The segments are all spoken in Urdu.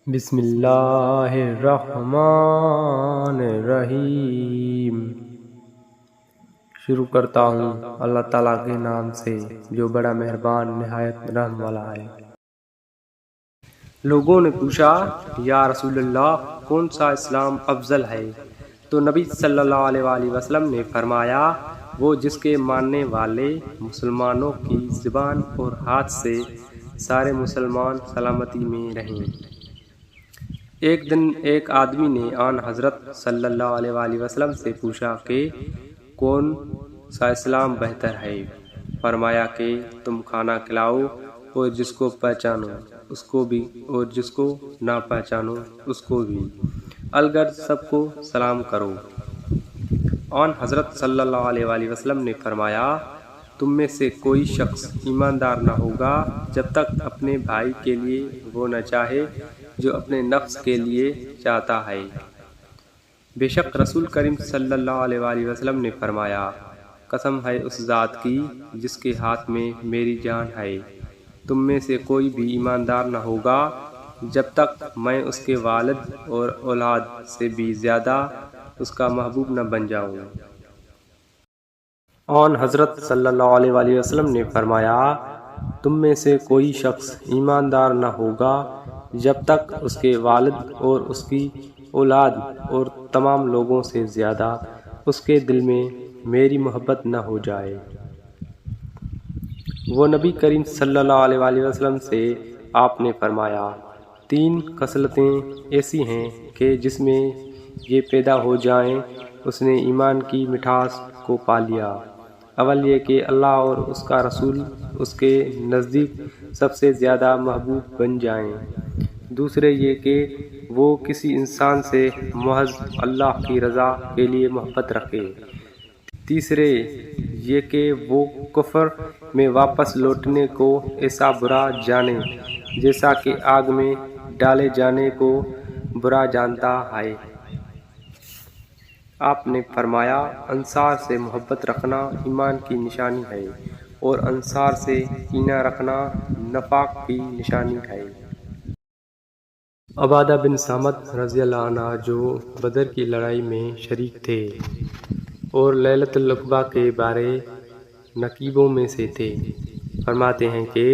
بسم اللہ الرحمن الرحیم۔ شروع کرتا ہوں اللہ تعالیٰ کے نام سے جو بڑا مہربان نہایت رحم والا ہے۔ لوگوں نے پوچھا، یا رسول اللہ کون سا اسلام افضل ہے؟ تو نبی صلی اللہ علیہ وآلہ وسلم نے فرمایا، وہ جس کے ماننے والے مسلمانوں کی زبان اور ہاتھ سے سارے مسلمان سلامتی میں رہیں۔ ایک دن ایک آدمی نے آن حضرت صلی اللہ علیہ وآلہ وسلم سے پوچھا کہ کون سا اسلام بہتر ہے؟ فرمایا کہ تم کھانا کھلاؤ اور جس کو پہچانو اس کو بھی اور جس کو نہ پہچانو اس کو بھی، الغرض سب کو سلام کرو۔ آن حضرت صلی اللہ علیہ وآلہ وسلم نے فرمایا، تم میں سے کوئی شخص ایماندار نہ ہوگا جب تک اپنے بھائی کے لیے وہ نہ چاہے جو اپنے نفس کے لیے چاہتا ہے۔ بے شک رسول کریم صلی اللہ علیہ وآلہ وسلم نے فرمایا، قسم ہے اس ذات کی جس کے ہاتھ میں میری جان ہے، تم میں سے کوئی بھی ایماندار نہ ہوگا جب تک میں اس کے والد اور اولاد سے بھی زیادہ اس کا محبوب نہ بن جاؤں۔ آن حضرت صلی اللہ علیہ وآلہ وسلم نے فرمایا، تم میں سے کوئی شخص ایماندار نہ ہوگا جب تک اس کے والد اور اس کی اولاد اور تمام لوگوں سے زیادہ اس کے دل میں میری محبت نہ ہو جائے۔ وہ نبی کریم صلی اللہ علیہ وآلہ وسلم سے آپ نے فرمایا، تین خصلتیں ایسی ہیں کہ جس میں یہ پیدا ہو جائیں اس نے ایمان کی مٹھاس کو پا لیا۔ اول یہ کہ اللہ اور اس کا رسول اس کے نزدیک سب سے زیادہ محبوب بن جائیں۔ دوسرے یہ کہ وہ کسی انسان سے محض اللہ کی رضا کے لیے محبت رکھے۔ تیسرے یہ کہ وہ کفر میں واپس لوٹنے کو ایسا برا جانے جیسا کہ آگ میں ڈالے جانے کو برا جانتا ہے۔ آپ نے فرمایا، انصار سے محبت رکھنا ایمان کی نشانی ہے اور انصار سے کینہ رکھنا نفاق کی نشانی ہے۔ عبادہ بن صامت رضی اللہ عنہ جو بدر کی لڑائی میں شریک تھے اور لیلۃ العقبہ کے بارے نقیبوں میں سے تھے، فرماتے ہیں کہ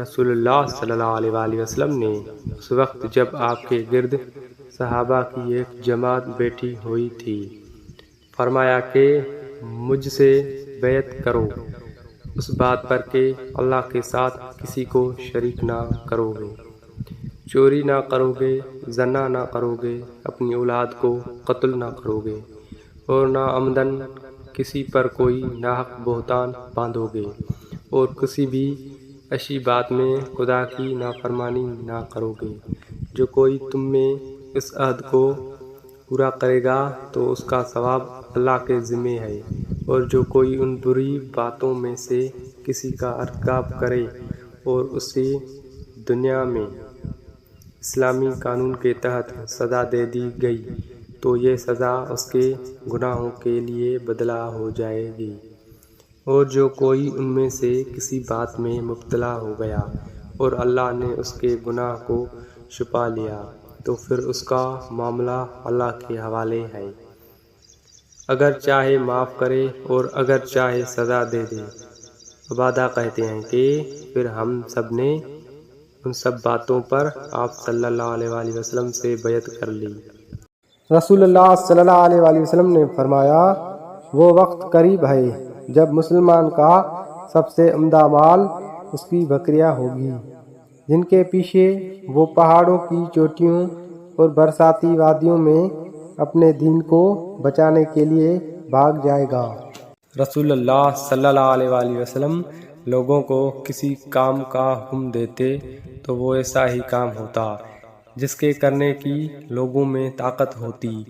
رسول اللہ صلی اللہ علیہ وآلہ وسلم نے اس وقت جب آپ کے گرد صحابہ کی ایک جماعت بیٹھی ہوئی تھی، فرمایا کہ مجھ سے بیعت کرو اس بات پر کہ اللہ کے ساتھ کسی کو شریک نہ کرو گے، چوری نہ کرو گے، زنا نہ کرو گے، اپنی اولاد کو قتل نہ کرو گے اور نہ عمدن کسی پر کوئی ناحق بہتان باندھو گے، اور کسی بھی ایسی بات میں خدا کی نافرمانی نہ کرو گے۔ جو کوئی تم میں اس عہد کو پورا کرے گا تو اس کا ثواب اللہ کے ذمے ہے، اور جو کوئی ان بری باتوں میں سے کسی کا ارتکاب کرے اور اسے دنیا میں اسلامی قانون کے تحت سزا دے دی گئی تو یہ سزا اس کے گناہوں کے لیے بدلہ ہو جائے گی، اور جو کوئی ان میں سے کسی بات میں مبتلا ہو گیا اور اللہ نے اس کے گناہ کو چھپا لیا تو پھر اس کا معاملہ اللہ کے حوالے ہے، اگر چاہے معاف کرے اور اگر چاہے سزا دے دے۔ عبادہ کہتے ہیں کہ پھر ہم سب نے ان سب باتوں پر آپ صلی اللہ علیہ وآلہ وسلم سے بیعت کر لی۔ رسول اللہ صلی اللہ علیہ وآلہ وسلم نے فرمایا، وہ وقت قریب ہے جب مسلمان کا سب سے عمدہ مال اس کی بکریاں ہوگی، جن کے پیچھے وہ پہاڑوں کی چوٹیوں اور برساتی وادیوں میں اپنے دین کو بچانے کے لیے بھاگ جائے گا۔ رسول اللہ صلی اللہ علیہ وآلہ وسلم لوگوں کو کسی کام کا حکم دیتے تو وہ ایسا ہی کام ہوتا جس کے کرنے کی لوگوں میں طاقت ہوتی۔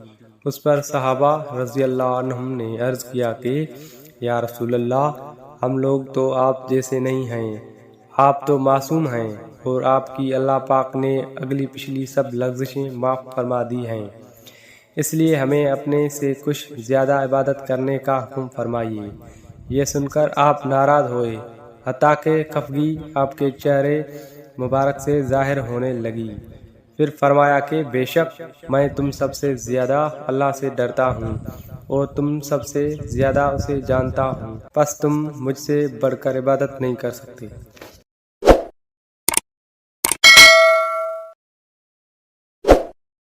اس پر صحابہ رضی اللہ عنہم نے عرض کیا کہ یا رسول اللہ، ہم لوگ تو آپ جیسے نہیں ہیں، آپ تو معصوم ہیں اور آپ کی اللہ پاک نے اگلی پچھلی سب لغزشیں معاف فرما دی ہیں، اس لیے ہمیں اپنے سے کچھ زیادہ عبادت کرنے کا حکم فرمائیے۔ یہ سن کر آپ ناراض ہوئے، حتیٰ کہ خفگی آپ کے چہرے مبارک سے ظاہر ہونے لگی۔ پھر فرمایا کہ بے شک میں تم سب سے زیادہ اللہ سے ڈرتا ہوں اور تم سب سے زیادہ اسے جانتا ہوں، پس تم مجھ سے بڑھ کر عبادت نہیں کر سکتے۔